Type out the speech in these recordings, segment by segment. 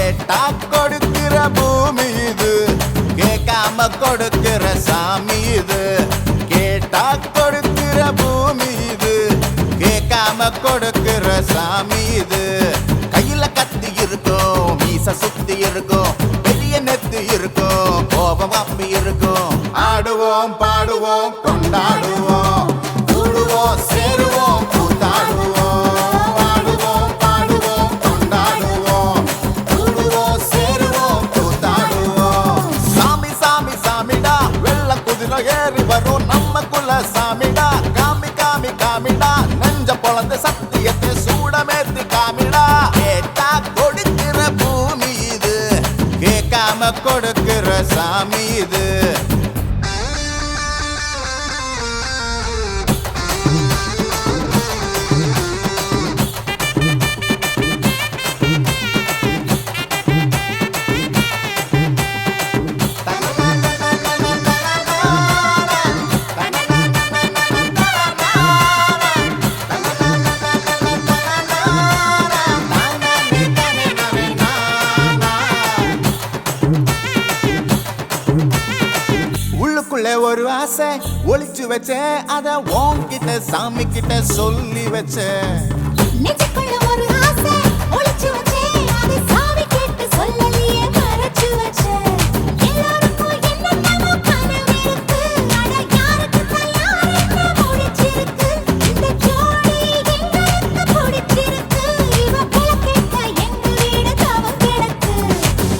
கேட்டா கொடுக்கிற பூமி இது, கேட்காம கொடுக்கிற சாமி இது. கேட்டா கொடுக்கிற பூமி இது, கேட்காம கொடுக்கிற சாமி இது. கையில கத்தி இருக்கும், மீச சுத்தி இருக்கும், பெரிய நெத்தி இருக்கும், கோபம் அப்பி இருக்கும். ஆடுவோம் பாடுவோம் கொண்டாடுவோம், கூடுவோம் சேருவோம் கூத்தாடுவோம். ஆடுவோம் பாடுவோம் கொண்டாடுவோம், கூடுவோம் சேருவோம் கூத்தாடுவோம். சாமி சாமி சாமிடா, வெள்ள குதிரை ஏறி வரும் நம்ம குல சாமிடா. காமி காமி காமிடா, நெஞ்ச பொழந்து சத்தியத்தை சூடமேத்தி காமிடா. கேட்டா கொடுக்கிற பூமி இது, கேட்காம கொடுக்கிற சாமி இது. உள்ளுக்குள்ள ஒரு ஆசை ஒளிச்சு வச்சேன், அத உன்கிட்ட சாமி கிட்ட சொல்லி வச்சேன். நெஞ்சுக்குள்ள ஒரு ஆசை ஒளிச்சு வச்சேன், அதை சாமி கிட்ட சொல்லலையே மறைச்சு வச்சேன். எல்லாருக்கும் என்னென்னமோ கனவு இருக்கு, ஆனா யாருக்கு தான் என்ன முடிச்சிருக்கு. இந்த ஜோடி எங்களுக்கு பிடிச்சிருக்கு, இவ போல கேட்க எங்க வீடு தவம் கிடக்கு.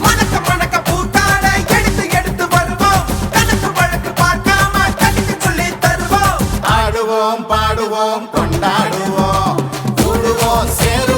மணக்க மணக்க பூத்தாட எடுத்து எடுத்து வருவோம், கணக்கு வழக்கு பார்க்காம கணித்து சொல்லி தருவோம். ஆடுவோம் பாடுவோம் கொண்டாடுவோம், கூடுவோம் சேருவோம்